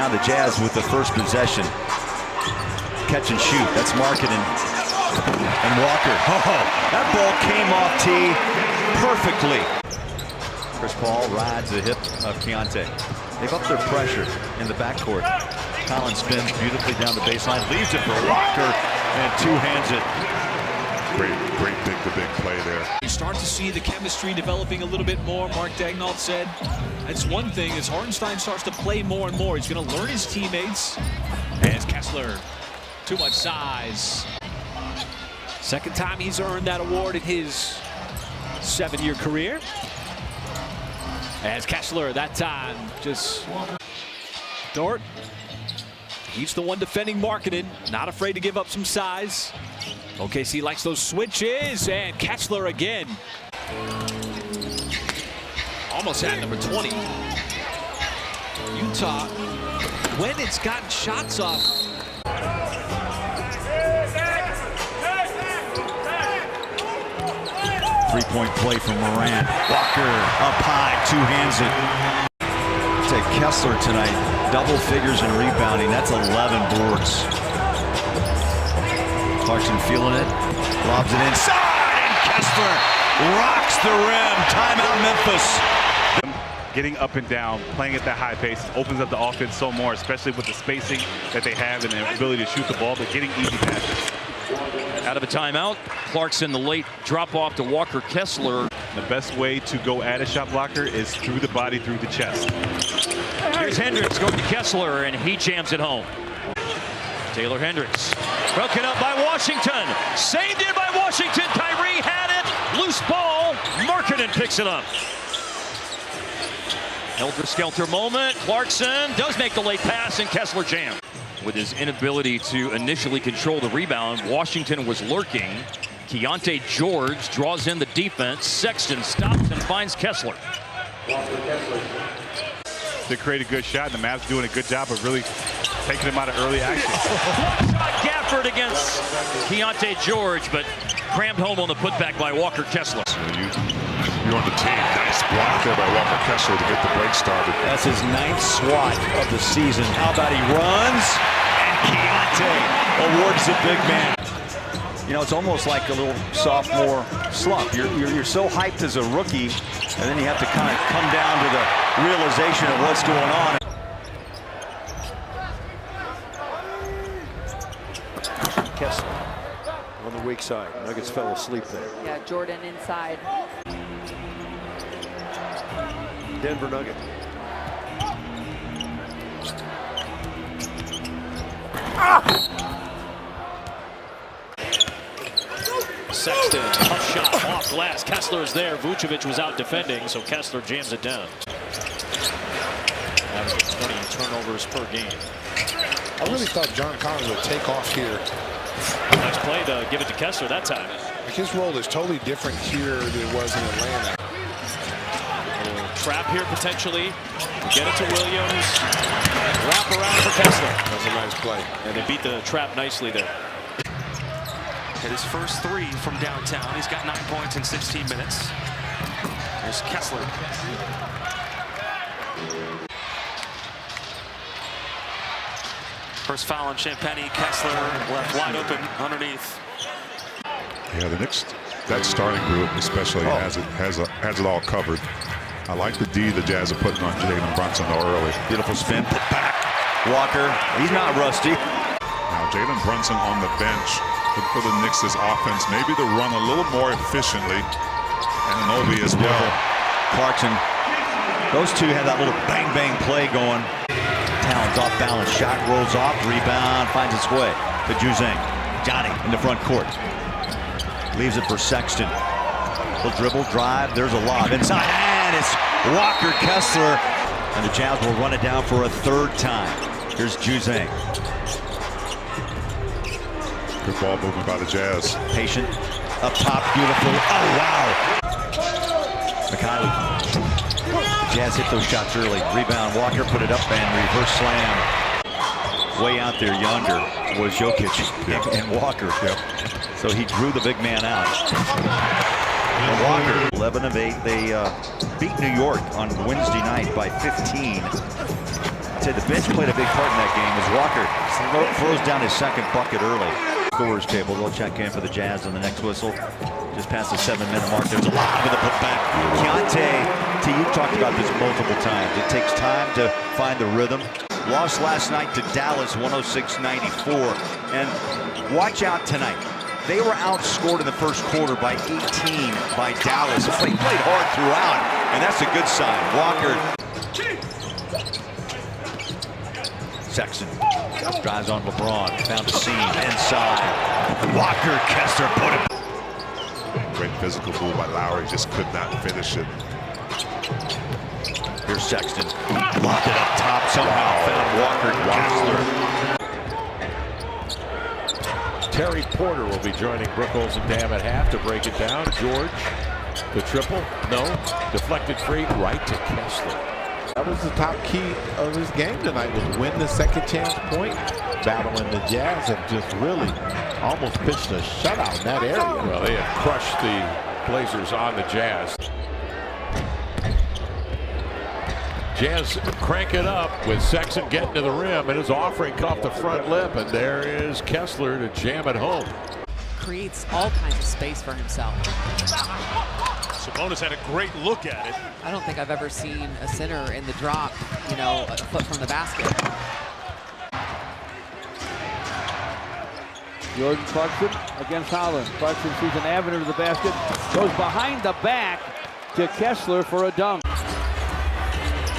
now the Jazz with the first possession. Catch and shoot. That's Markkanen and Walker. Oh, that ball came off tee perfectly. Chris Paul rides the hip of Keontae. They've upped their pressure in the backcourt. Collins spins beautifully down the baseline, leaves it for Walker, and two-hands it. Great big play there. You start to see the chemistry developing a little bit more. Mark Daignault said that's one thing as Hartenstein starts to play more and more. He's going to learn his teammates. As Kessler, too much size. Second time he's earned that award in his 7-year career. As Kessler, that time, just Dort. He's the one defending Markkanen, not afraid to give up some size. OKC likes those switches, and Kessler again. Almost at number 20. Utah, when it's gotten shots off. Three-point play from Morant. Walker up high, two-hands it. Take Kessler tonight, double figures in rebounding. That's 11 boards. Clarkson feeling it, lobs it inside, and Kessler rocks the rim. Timeout, Memphis. Getting up and down, playing at that high pace, opens up the offense so more, especially with the spacing that they have and the ability to shoot the ball, but getting easy passes. Out of a timeout, Clarkson, the late drop off to Walker Kessler. The best way to go at a shot blocker is through the body, through the chest. Here's Hendricks going to Kessler, and he jams it home. Taylor Hendricks, broken up by Washington. Saved in by Washington. Kyrie had it. Loose ball. Markkanen picks it up. Helter-skelter moment. Clarkson does make the late pass, and Kessler jammed. With his inability to initially control the rebound, Washington was lurking. Keontae George draws in the defense. Sexton stops and finds Kessler. They create a good shot, and the Mavs doing a good job of really taking him out of early action. Gafford against Keontae George, but crammed home on the putback by Walker Kessler. You're on the team. Nice block there by Walker Kessler to get the break started. That's his 9th swat of the season. How about he runs, and Keontae awards the big man. You know, it's almost like a little sophomore slump. You're so hyped as a rookie, and then you have to kind of come down to the realization of what's going on. Kessler on the weak side. Nuggets fell asleep there. Yeah, Jordan inside. Denver Nugget. Sexton, tough shot off glass. Kessler's there. Vucevic was out defending, so Kessler jams it down. Averaging 20 turnovers per game. I really thought John Collins would take off here. Nice play to give it to Kessler that time. Like his role is totally different here than it was in Atlanta. Trap here potentially. Get it to Williams. Wrap around for Kessler. That's a nice play. And they beat the trap nicely there. Hit his first 3 from downtown. He's got 9 points in 16 minutes. There's Kessler. First foul on Champagny. Kessler left wide open underneath. Yeah, the Knicks, that starting group especially has it all covered. I like the D the Jazz are putting on Jalen Brunson early. Beautiful spin, put back. Walker, he's not rusty. Now Jalen Brunson on the bench for the Knicks' offense, maybe to run a little more efficiently. And Anobi as well. Clarkson, those two have that little bang-bang play going. Towns off balance, shot rolls off, rebound, finds its way to Juzang. Johnny in the front court. Leaves it for Sexton. He'll dribble, drive, there's a lob inside, and it's Walker Kessler. And the Jazz will run it down for a 3rd time. Here's Juzang. Good ball movement by the Jazz. Patient, up top, beautiful. Oh, wow. McKinley. The Jazz hit those shots early. Rebound, Walker put it up and reverse slam. Way out there yonder was Jokic and Walker. So he drew the big man out. And Walker, 11 of 8. They beat New York on Wednesday night by 15. Keontae, the bench played a big part in that game as Walker throws down his second bucket early. Scores table, they'll check in for the Jazz on the next whistle. Just past the 7-minute mark. There's a lot of the putback. Keontae, you've talked about this multiple times. It takes time to find the rhythm. Lost last night to Dallas, 106-94. And watch out tonight. They were outscored in the first quarter by 18 by Dallas. They played hard throughout, and that's a good sign. Walker. Sexton drives on LeBron. Found a seam inside. Walker, Kessler put it. Great physical move by Lowry. Just could not finish it. Here's Sexton. Locked it up top. Somehow found Walker, Kessler. Terry Porter will be joining Brookholz and Dam at half to break it down. George, the triple, no. Deflected free, right to Kessler. That was the top key of his game tonight, was win the second chance point. Battling the Jazz have just really almost pitched a shutout in that area. Well, they have crushed the Blazers on the Jazz. Jazz crank it up with Sexton getting to the rim, and his offering caught the front lip, and there is Kessler to jam it home. Creates all kinds of space for himself. Sabonis had a great look at it. I don't think I've ever seen a center in the drop, you know, a foot from the basket. Jordan Clarkson against Holland. Clarkson sees an avenue to the basket, goes behind the back to Kessler for a dunk.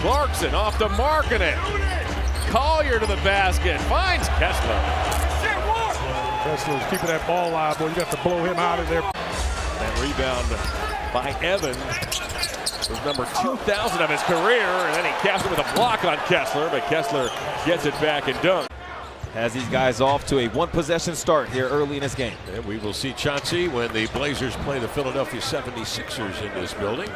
Clarkson off the mark in it. Collier to the basket, finds Kessler. Kessler's keeping that ball alive, boy. You got to blow him out of there. That rebound by Evan was number 2,000 of his career, and then he caps it with a block on Kessler, but Kessler gets it back and dunk. Has these guys off to a one-possession start here early in this game. And we will see Chauncey when the Blazers play the Philadelphia 76ers in this building.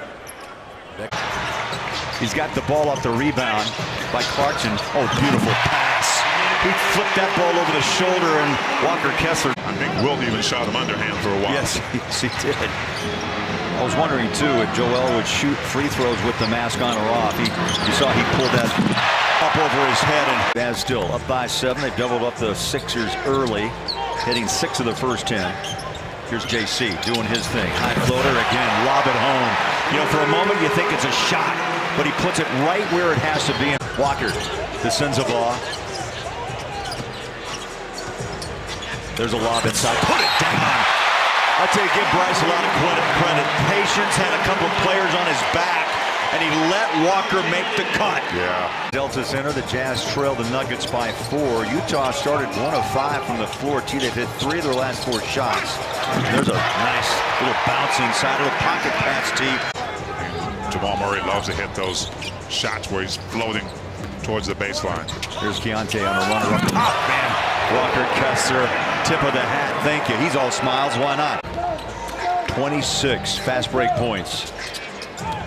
He's got the ball off the rebound by Clarkson. Oh, beautiful pass. He flipped that ball over the shoulder, and Walker Kessler. I think Wilt even shot him underhand for a while. Yes, he did. I was wondering, too, if Joel would shoot free throws with the mask on or off. You saw he pulled that up over his head, and Jazz still up by 7. They've doubled up the Sixers early, hitting 6 of the first 10. Here's JC doing his thing. High floater again, lob it home. You know, for a moment you think it's a shot, but he puts it right where it has to be. Walker descends a ball. There's a lob inside. Put it down. I tell you, give Bryce a lot of credit. Patience, had a couple of players on his back, and he let Walker make the cut. Yeah. Delta Center, the Jazz trail the Nuggets by 4. Utah started 1 of 5 from the floor. They've hit 3 of their last 4 shots. There's a nice little bounce inside of the pocket pass, T. Jamal Murray loves to hit those shots where he's floating towards the baseline. Here's Keontae on the runner up top, man. Walker Kessler, tip of the hat. Thank you. He's all smiles. Why not? 26 fast break points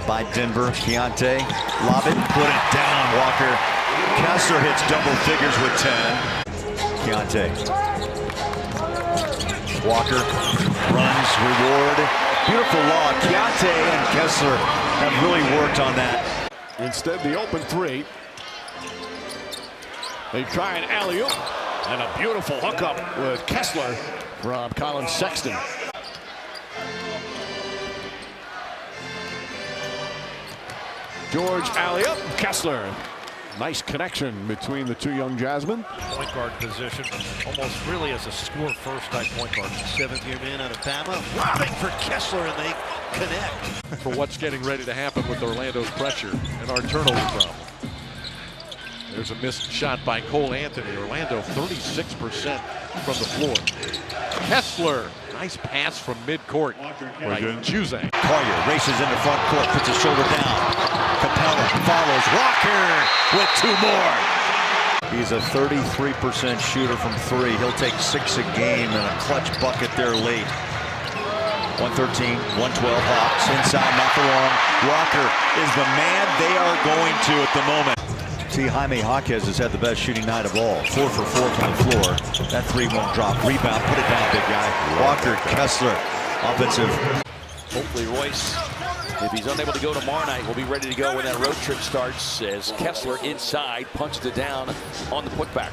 by Denver. Keontae, lob it, put it down. Walker Kessler hits double figures with 10. Keontae. Walker runs, reward. Beautiful lob. Keontae and Kessler have really worked on that. Instead, the open 3. They try an alley-oop, and a beautiful hookup with Kessler from Colin Sexton. George alley-oop, Kessler. Nice connection between the two young Jazzmen. Point guard position, almost really as a score-first type point guard. 7th-year man out of Bama, lobbing for Kessler, and they connect. For what's getting ready to happen with Orlando's pressure and our turnover problem. There's a missed shot by Cole Anthony. Orlando 36% from the floor. Kessler, nice pass from midcourt. Right, Juzang. Collier races into front court, puts his shoulder down. Capella follows. Walker with 2 more. He's a 33% shooter from 3. He'll take 6 a game and a clutch bucket there late. 113, 112 Hawks inside, not for long. Walker is the man they are going to at the moment. See, Jaime Jaquez has had the best shooting night of all. 4 for 4 from the floor. That 3 won't drop. Rebound, put it down, big guy. Walker, Kessler, offensive. Hopefully Royce If he's unable to go tomorrow night, we'll be ready to go when that road trip starts as Kessler inside punched it down on the putback.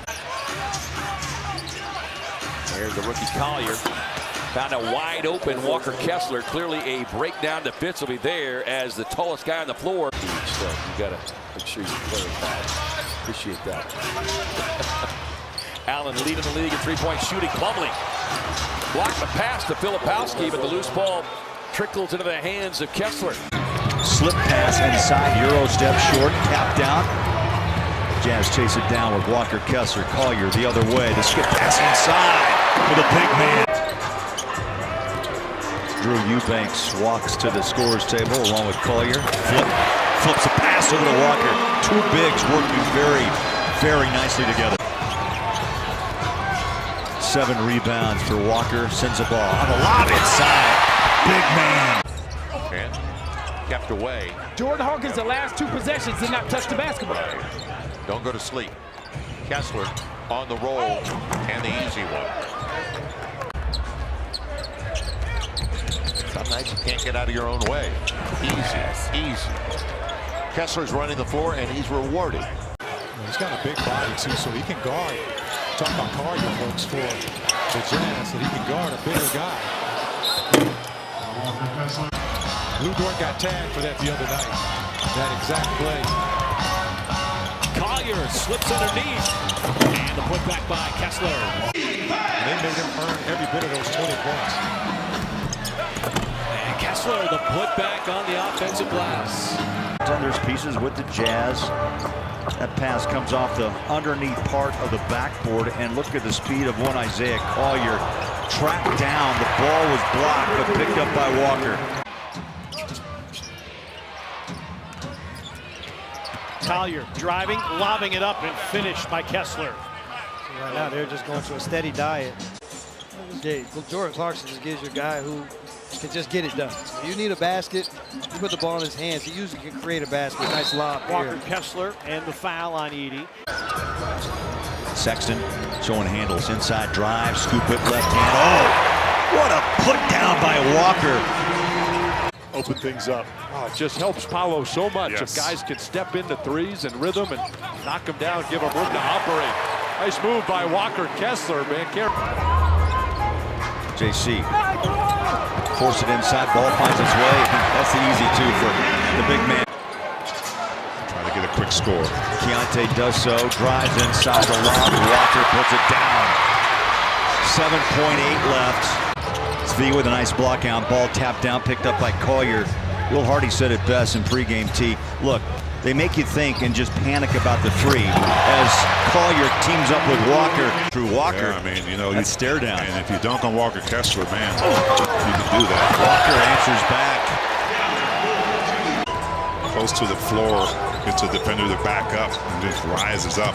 There's the rookie Collier. Found a wide open Walker Kessler. Clearly a breakdown defensively there as the tallest guy on the floor. So you got to make sure you play with that. Appreciate that. Allen leading the league in three-point shooting. Plumlee blocked the pass to Filipowski, but the loose ball trickles into the hands of Kessler. Slip pass inside, Euro step short, tap down. Jazz chase it down with Walker Kessler. Collier the other way. The skip pass inside with a big man. Drew Eubanks walks to the scorer's table along with Collier. Flips a pass over to Walker. Two bigs working very, very nicely together. 7 rebounds for Walker. Sends the ball on the lob inside. Big man. And kept away. Jordan Hawkins, the last 2 possessions, did not touch the basketball. Don't go to sleep. Kessler on the roll and the easy one. Some nights you can't get out of your own way. Easy. Kessler's running the floor and he's rewarded. He's got a big body too, so he can guard. Talk about cardio folks for the Jazz, that he can guard a bigger guy. Lou Dort got tagged for that the other night. That exact play. Collier slips underneath. And the putback by Kessler. And they made him earn every bit of those 20 points. And Kessler, the putback on the offensive glass. There's pieces with the Jazz. That pass comes off the underneath part of the backboard, and look at the speed of one Isaiah Collier. Tracked down, the ball was blocked, but picked up by Walker. Collier driving, lobbing it up, and finished by Kessler. Right now, they're just going to a steady diet. Jordan Clarkson just gives you a guy who can just get it done. You need a basket, you put the ball in his hands, he usually can create a basket. Nice lob Walker here. Kessler and the foul on Edey. Sexton showing handles, inside drive, scoop it left hand. Oh, what a put down by Walker. Open things up. Oh, it just helps Paolo so much. Yes. If guys can step into threes and rhythm and knock them down, give them room to operate. Nice move by Walker Kessler, man. JC. Force it inside, ball finds its way. That's the easy 2 for the big man. Trying to get a quick score. Keontae does so, drives inside the lob. Walker puts it down. 7.8 left. Svi with a nice block out. Ball tapped down, picked up by Collier. Will Hardy said it best in pregame tee. Look, they make you think and just panic about the 3 as Collier teams up with Walker. Through Walker, Yeah, I mean, you know, that stare down. And if you dunk on Walker Kessler, man, you can do that. Walker answers back. Close to the floor, gets a defender to back up and just rises up.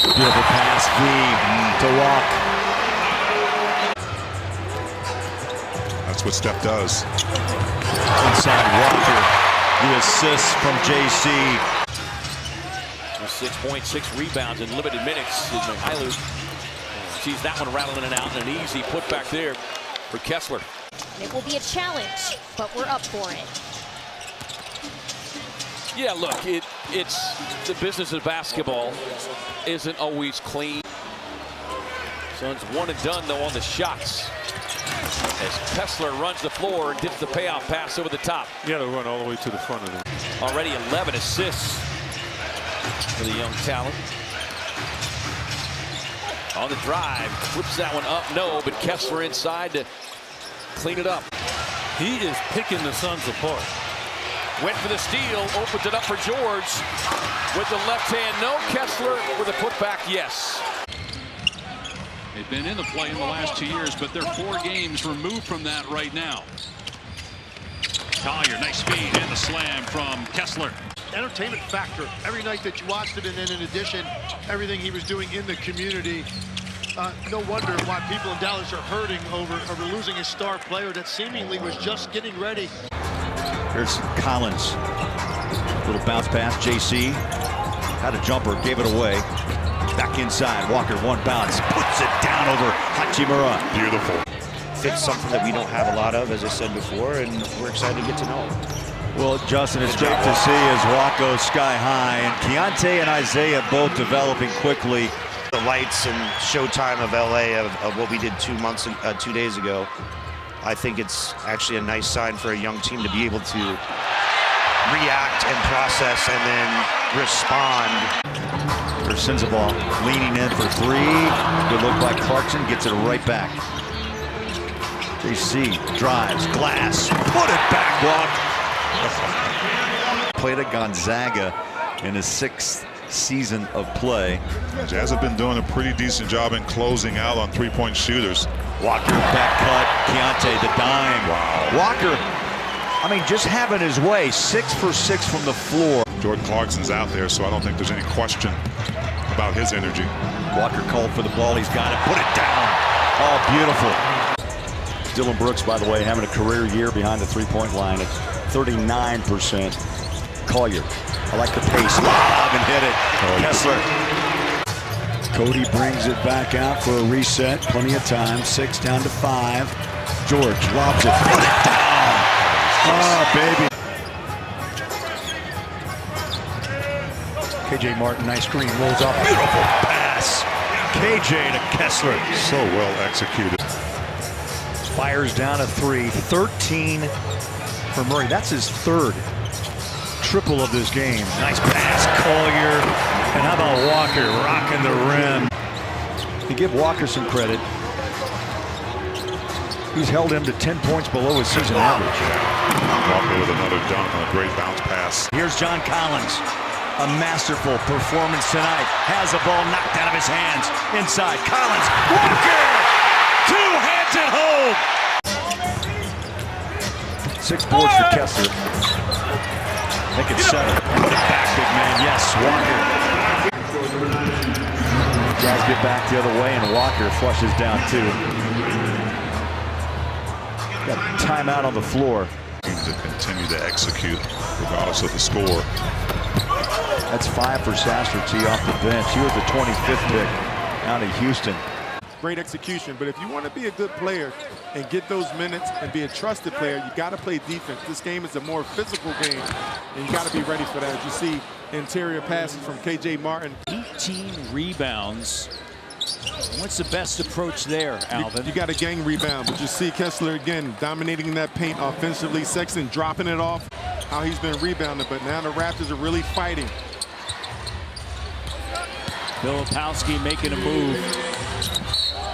Beautiful pass, to Walk. That's what Steph does. Inside Walker. The assist from JC. 6.6 rebounds in limited minutes is Mihailu. Sees that one rattling and out, and an easy putback there for Kessler. It will be a challenge, but we're up for it. Yeah, look, it's the business of basketball isn't always clean. Suns one and done, though, on the shots. As Kessler runs the floor and gets the payoff pass over the top. Yeah, they run all the way to the front of them. Already 11 assists for the young talent. On the drive, flips that one up, no, but Kessler inside to clean it up. He is picking the Suns apart. Went for the steal, opens it up for George. With the left hand, no. Kessler with a putback, yes. They've been in the play in the last 2 years, but they're 4 games removed from that right now. Collier, nice speed, and the slam from Kessler. Entertainment factor every night that you watched him, and then in addition, everything he was doing in the community. No wonder why people in Dallas are hurting over losing a star player that seemingly was just getting ready. Here's Collins. Little bounce pass, JC. Had a jumper, gave it away. Back inside, Walker, one bounce, puts it down over Hachimura. Beautiful. fit's something that we don't have a lot of, as I said before, and we're excited to get to know him. Well, Justin, it's great to see as Watt goes sky high, and Keontae and Isaiah both developing quickly. The lights and showtime of LA of what we did 2 days ago, I think it's actually a nice sign for a young team to be able to react and process and then respond. For Sensabaugh leaning in for three. Good look by Clarkson, gets it right back. JC drives, glass, put it back, Walk. Played at Gonzaga in his 6th season of play. Jazz have been doing a pretty decent job in closing out on three-point shooters. Walker back cut, Keontae the dime. Wow. Walker, I mean, just having his way, 6 for 6 from the floor. Jordan Clarkson's out there, so I don't think there's any question about his energy. Walker called for the ball, he's got it, put it down. Oh, beautiful. Dylan Brooks, by the way, having a career year behind the three-point line at 39%. Collier, I like the pace, lob and hit it. Kessler. Cody brings it back out for a reset, plenty of time, 6 down to 5. George lobs it, put it down. Oh, baby. KJ Martin, nice screen, rolls off, beautiful pass. KJ to Kessler. So well executed. Fires down a 3, 13 for Murray. That's his 3rd triple of this game. Nice pass, Collier. And how about Walker rocking the rim? To give Walker some credit, he's held him to 10 points below his season average. Walker with another dunk on a great bounce pass. Here's John Collins. A masterful performance tonight. Has the ball knocked out of his hands. Inside, Collins. Walker! 2 hands at home! 6 boards for Kessler. Make it 7. Put it back, big man. Yes, Walker. Jazz get back the other way, and Walker flushes down 2. Got a timeout on the floor. To continue to execute regardless of the score. That's 5 for Sastertee off the bench. He was the 25th pick out of Houston. Great execution, but if you want to be a good player and get those minutes and be a trusted player, you got to play defense. This game is a more physical game, and you got to be ready for that. As you see interior passes from KJ Martin. 18 rebounds. What's the best approach there, Alvin? You got a gang rebound, but you see Kessler again dominating that paint offensively. Sexton dropping it off, how he's been rebounding, but now the Raptors are really fighting. Filipowski making a move.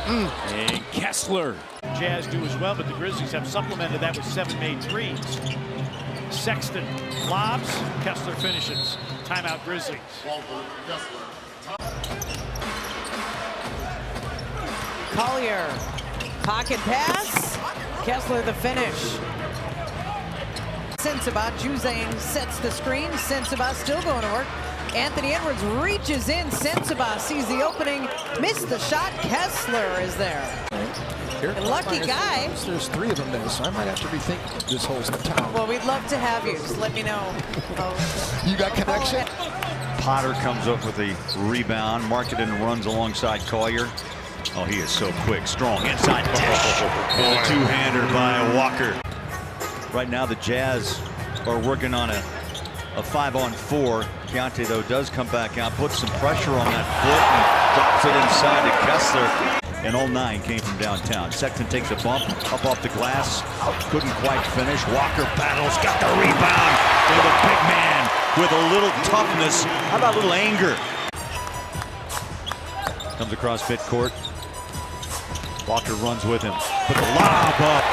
And Kessler. Jazz do as well, but the Grizzlies have supplemented that with 7 made threes. Sexton lobs, Kessler finishes. Timeout Grizzlies. Collier, pocket pass, Kessler the finish. Sensabaugh, Juzang sets the screen, Sensabaugh still going to work. Anthony Edwards reaches in, Sensabaugh sees the opening, missed the shot, Kessler is there. Lucky guy. There's 3 of them there, so I might have to rethink this whole town. Well, we'd love to have you, just let me know. You got connection? Potter comes up with a rebound. Marketing runs alongside Collier. Oh, he is so quick, strong, inside dish. And a 2-hander by Walker. Right now, the Jazz are working on a 5-on-4. Keontae, though, does come back out, puts some pressure on that foot, and drops it inside to Kessler. And all 9 came from downtown. Sexton takes a bump up off the glass. Couldn't quite finish. Walker battles, got the rebound. And the big man with a little toughness. How about a little anger? Comes across midcourt. Walker runs with him. Put the lob up.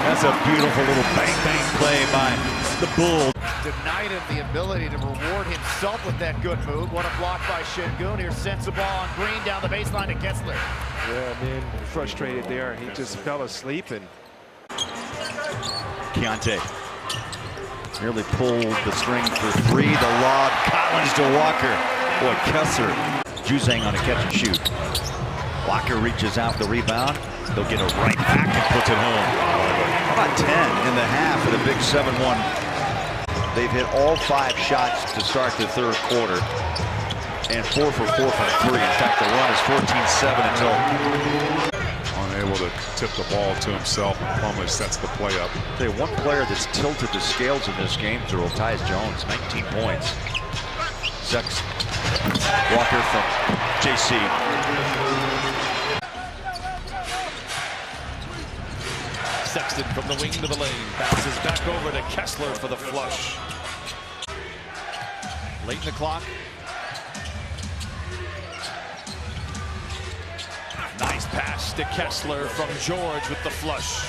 That's a beautiful little bang-bang play by the Bull. Denied him the ability to reward himself with that good move. What a block by Şengün. Here's Sensabaugh on Green down the baseline to Kessler. Yeah, man, frustrated there. He just fell asleep. And Keontae nearly pulled the string for 3. The lob, Collins to Walker. Boy, Kessler, Juzang on a catch and shoot. Walker reaches out the rebound. They'll get it right back and puts it home. How about 10 in the half with a big 7-1. They've hit all 5 shots to start the 3rd quarter. And 4 for 4 from 3. In fact, the run is 14-7 until able to tip the ball to himself. Plumlee sets the play up. Tell you, one player that's tilted the scales in this game through Tyus Jones, 19 points. Sexton. Walker from JC. Sexton from the wing to the lane. Bounces back over to Kessler for the flush. Late in the clock. Nice pass to Kessler from George with the flush.